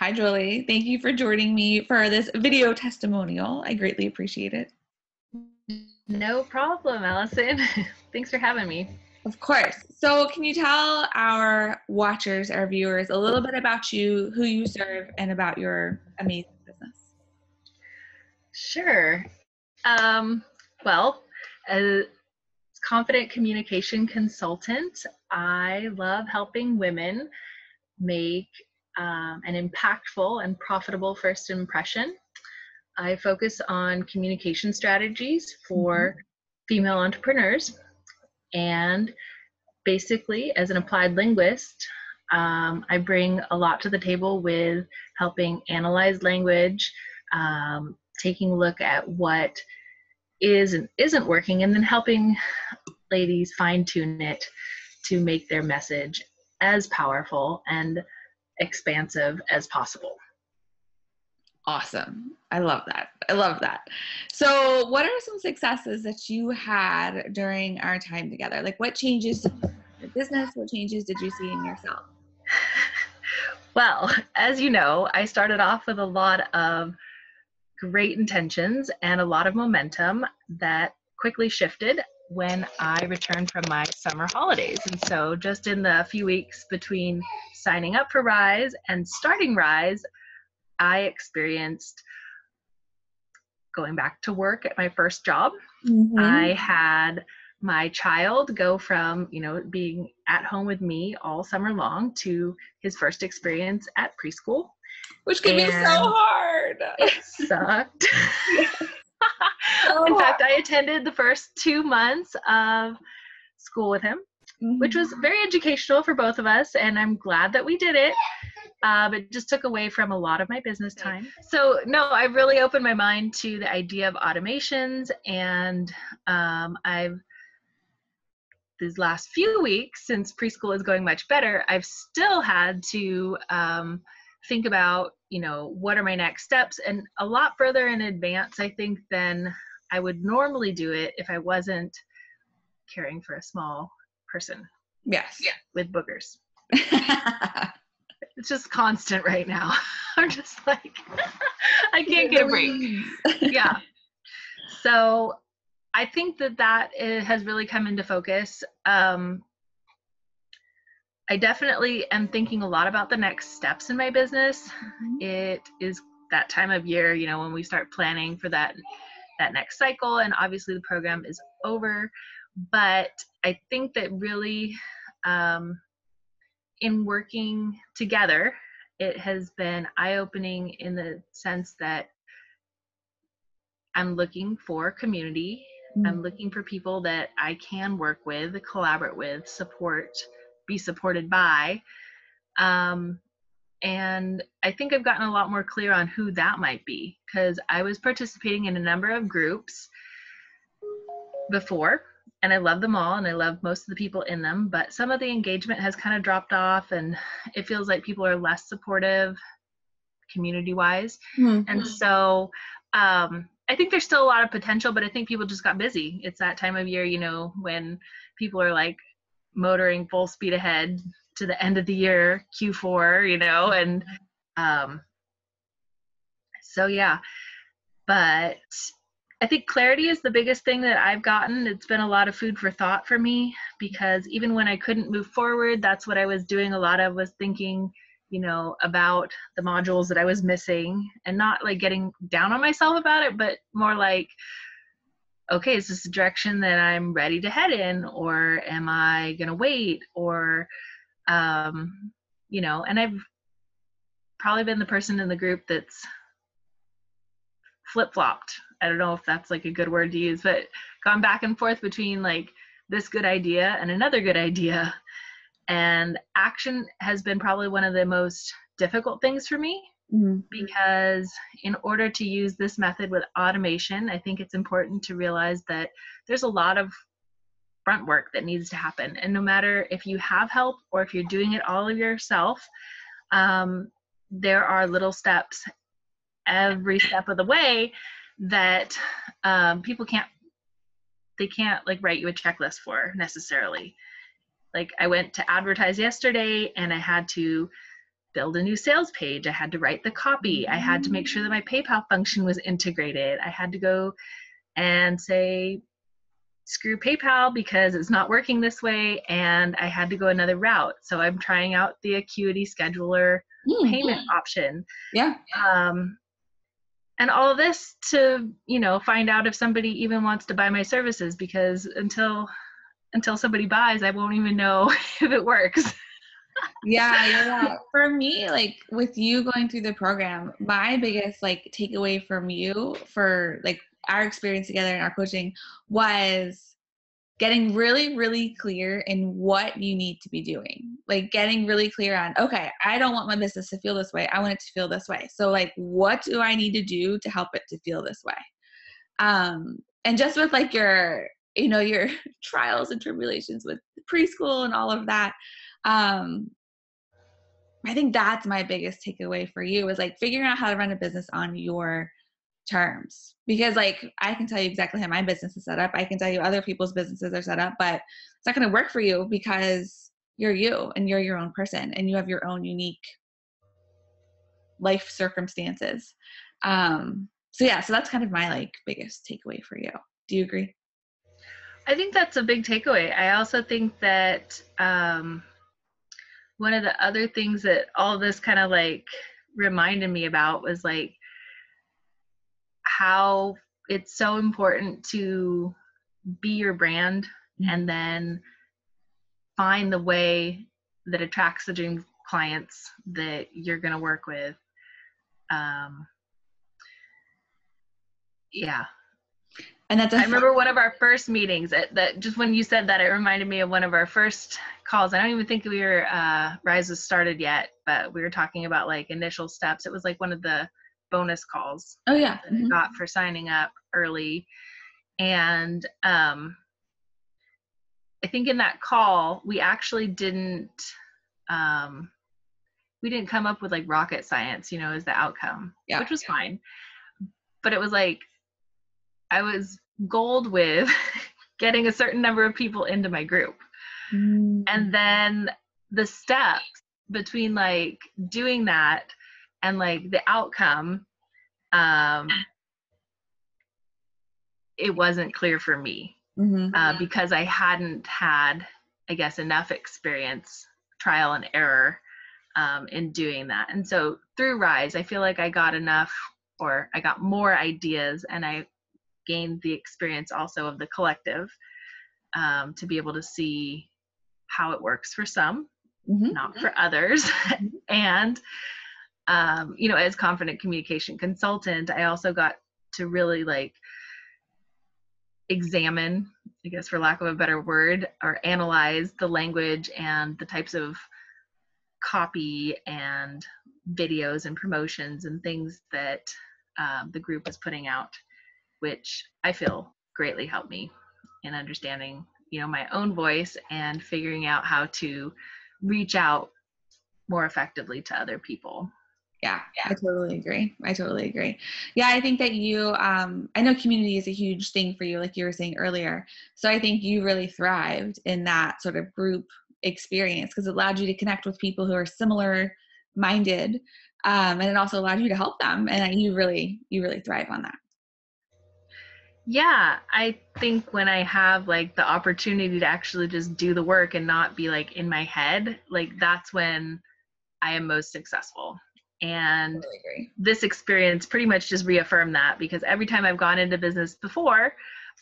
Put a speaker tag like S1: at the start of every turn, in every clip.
S1: Hi, Julie. Thank you for joining me for this video testimonial. I greatly appreciate it.
S2: No problem, Allison. Thanks for having me.
S1: Of course. So can you tell our watchers, our viewers, a little bit about you, who you serve, and about your amazing business?
S2: Sure. Well, as confident communication consultant, I love helping women make an impactful and profitable first impression. I focus on communication strategies for female entrepreneurs, and basically, as an applied linguist, I bring a lot to the table with helping analyze language, taking a look at what is and isn't working, and then helping ladies fine tune it to make their message as powerful and expansive as possible.
S1: Awesome. I love that. I love that. So what are some successes that you had during our time together? Like, what changes did you see in your business? What changes did you see in yourself?
S2: Well, as you know, I started off with a lot of great intentions and a lot of momentum that quickly shifted when I returned from my summer holidays. And so just in the few weeks between signing up for Rise and starting Rise, I experienced going back to work at my first job. I had my child go from, being at home with me all summer long to his first experience at preschool.
S1: Which can be so hard.
S2: It sucked. In fact, I attended the first 2 months of school with him, which was very educational for both of us, and I'm glad that we did it. It just took away from a lot of my business time. So no, I've really opened my mind to the idea of automations, and these last few weeks, since preschool is going much better, I've still had to think about, what are my next steps, and a lot further in advance, I think, than I would normally do it if I wasn't caring for a small person.
S1: Yes.
S2: Yeah. With boogers. It's just constant right now. I'm just like, I can't get a break. Yeah. So I think that has really come into focus. I definitely am thinking a lot about the next steps in my business. It is that time of year, when we start planning for that next cycle, and obviously the program is over. But I think that really, in working together, it has been eye-opening in the sense that I'm looking for community. I'm looking for people that I can work with, collaborate with, be supported by. And I think I've gotten a lot more clear on who that might be, because I was participating in a number of groups before, and I love them all, and I love most of the people in them, but some of the engagement has kind of dropped off, and it feels like people are less supportive community-wise. And so I think there's still a lot of potential, but I think people just got busy. It's that time of year, when people are like motoring full speed ahead to the end of the year, Q4, and so yeah. But I think clarity is the biggest thing that I've gotten. It's been a lot of food for thought for me, because even when I couldn't move forward, that's what I was doing. A lot of was thinking, about the modules that I was missing, and not like getting down on myself about it, but more like, okay, is this the direction that I'm ready to head in, or am I going to wait? Or, and I've probably been the person in the group that's flip-flopped. I don't know if that's like a good word to use, but gone back and forth between like this good idea and another good idea. And action has been probably one of the most difficult things for me, because in order to use this method with automation, I think it's important to realize that there's a lot of front work that needs to happen. And no matter if you have help or if you're doing it all of yourself, there are little steps every step of the way that people can't like write you a checklist for necessarily. Like I went to advertise yesterday, and I had to build a new sales page. I had to write the copy. I had to make sure that my PayPal function was integrated. I had to make sure that my PayPal function was integrated. I had to go and say, screw PayPal because it's not working this way, and I had to go another route. So I'm trying out the Acuity Scheduler payment option.
S1: Yeah.
S2: And all of this to, find out if somebody even wants to buy my services, because until somebody buys, I won't even know if it works.
S1: Yeah. For me, like with you going through the program, my biggest like takeaway from you for like our experience together in our coaching was getting really, really clear in what you need to be doing. Like getting really clear on, okay, I don't want my business to feel this way. I want it to feel this way. So like, what do I need to do to help it to feel this way? And just with like your trials and tribulations with preschool and all of that, I think that's my biggest takeaway for you is like figuring out how to run a business on your terms. Because like I can tell you exactly how my business is set up. I can tell you other people's businesses are set up, but it's not going to work for you because you're you and you're your own person and you have your own unique life circumstances. So that's kind of my like biggest takeaway for you. Do you agree?
S2: I think that's a big takeaway. I also think that one of the other things that all this kind of like reminded me about was like how it's so important to be your brand and then find the way that attracts the dream clients that you're going to work with. Yeah.
S1: And that's
S2: I remember one of our first meetings that just when you said that, it reminded me of one of our first calls. I don't even think we were, Rise was started yet, but we were talking about like initial steps. It was like one of the bonus calls.
S1: Oh yeah.
S2: That I got for signing up early. And I think in that call, we actually didn't come up with like rocket science, as the outcome, which was fine. But it was like, I was goaled with getting a certain number of people into my group. And then the steps between like doing that and like the outcome, it wasn't clear for me because I hadn't had, I guess, enough experience, trial and error in doing that. And so through Rise, I feel like I got enough, or I got more ideas, and I gained the experience also of the collective to be able to see how it works for some, not for others. And, as confident communication consultant, I also got to really like examine, I guess for lack of a better word, or analyze the language and the types of copy and videos and promotions and things that the group is putting out, which I feel greatly helped me in understanding, my own voice and figuring out how to reach out more effectively to other people.
S1: Yeah, I totally agree. Yeah, I think that you, I know community is a huge thing for you, like you were saying earlier. So I think you really thrived in that sort of group experience because it allowed you to connect with people who are similar minded. And it also allowed you to help them. And you really thrive on that.
S2: Yeah, I think when I have like the opportunity to actually just do the work and not be like in my head, like that's when I am most successful. And
S1: Totally agree.
S2: This experience pretty much just reaffirmed that, because every time I've gone into business before,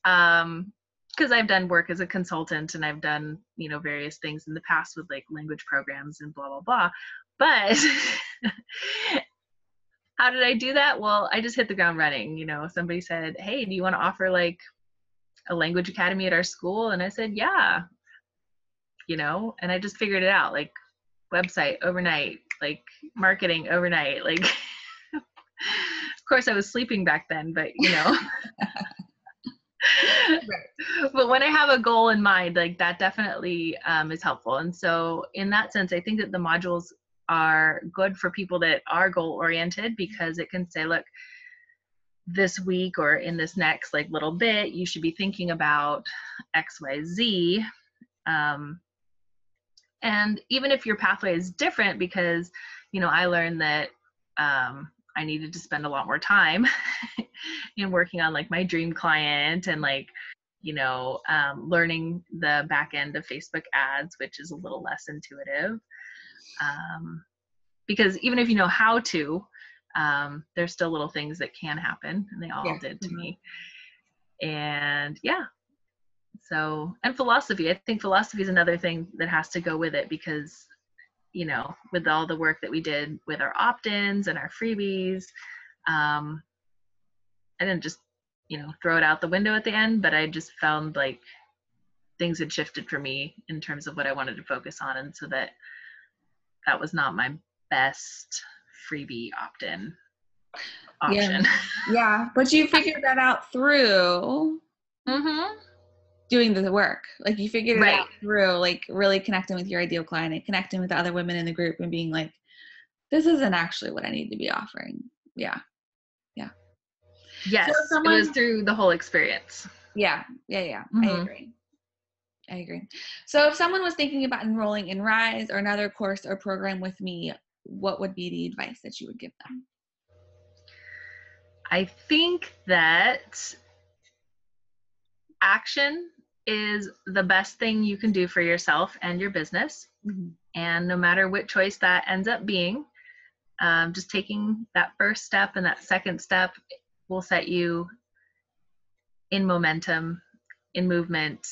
S2: because I've done work as a consultant and I've done, various things in the past with like language programs and blah, blah, blah. But how did I do that? Well, I just hit the ground running. Somebody said, hey, do you want to offer like a language academy at our school? And I said, yeah, and I just figured it out, like website overnight, like marketing overnight, like of course I was sleeping back then, but but when I have a goal in mind, like that definitely is helpful. And so in that sense, I think that the modules are good for people that are goal oriented, because it can say, look, this week or in this next like little bit, you should be thinking about XYZ. And even if your pathway is different, because I learned that I needed to spend a lot more time in working on like my dream client and like, learning the back end of Facebook ads, which is a little less intuitive. Because even if you know how to, there's still little things that can happen, and they all did to me. And and philosophy. I think philosophy is another thing that has to go with it, because with all the work that we did with our opt-ins and our freebies, I didn't just throw it out the window at the end, but I just found like things had shifted for me in terms of what I wanted to focus on, and so that was not my best freebie opt-in option.
S1: Yeah, but you figured that out through doing the work. Like you figured it out through like really connecting with your ideal client and connecting with the other women in the group and being like, this isn't actually what I need to be offering. Yeah.
S2: Yes, so it was through the whole experience.
S1: Yeah. I agree. So if someone was thinking about enrolling in Rise or another course or program with me, what would be the advice that you would give them?
S2: I think that action is the best thing you can do for yourself and your business. And no matter what choice that ends up being, just taking that first step and that second step will set you in momentum, in movement,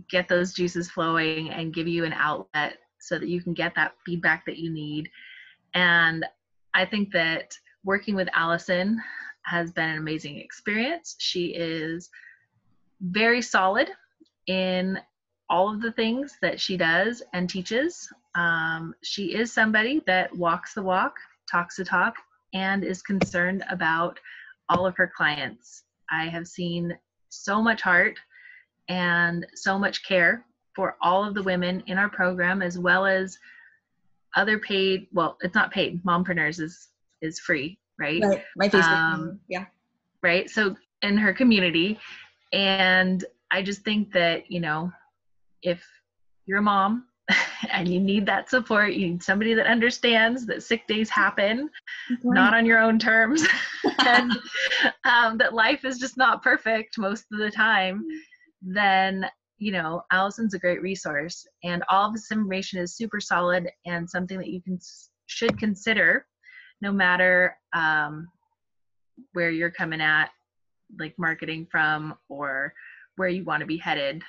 S2: get those juices flowing, and give you an outlet so that you can get that feedback that you need. And I think that working with Allison has been an amazing experience. She is very solid in all of the things that she does and teaches. She is somebody that walks the walk, talks the talk, and is concerned about all of her clients. I have seen so much heart and so much care for all of the women in our program, as well as other paid, well, it's not paid, mompreneurs is free, right?
S1: My Facebook,
S2: right. So in her community, and I just think that, if you're a mom and you need that support, you need somebody that understands that sick days happen, not on your own terms, and that life is just not perfect most of the time, then, Allison's a great resource. And all of this information is super solid and something that you should consider no matter where you're coming at, like marketing from, or where you want to be headed.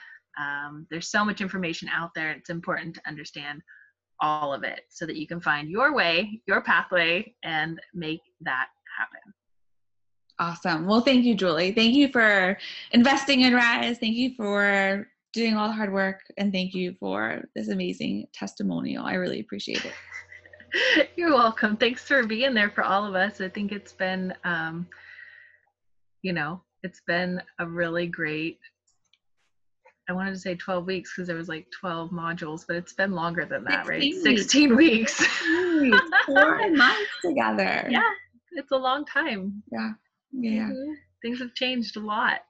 S2: There's so much information out there. It's important to understand all of it so that you can find your way, your pathway, and make that happen.
S1: Awesome. Well, thank you, Julie. Thank you for investing in Rise. Thank you for doing all the hard work. And thank you for this amazing testimonial. I really appreciate it.
S2: You're welcome. Thanks for being there for all of us. I think it's been, it's been a really great, I wanted to say 12 weeks because there was like 12 modules, but it's been longer than that, 16 weeks.
S1: 4 months together.
S2: Yeah, it's a long time.
S1: Yeah.
S2: Things have changed a lot.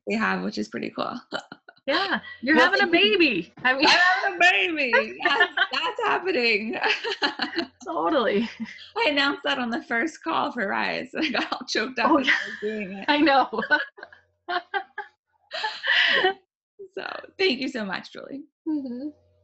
S1: They have, which is pretty cool.
S2: Yeah, you're having a baby.
S1: I'm having a baby. Yes, that's happening.
S2: Totally.
S1: I announced that on the first call for Rise. I got all choked up as I was doing it.
S2: I know.
S1: So thank you so much, Julie.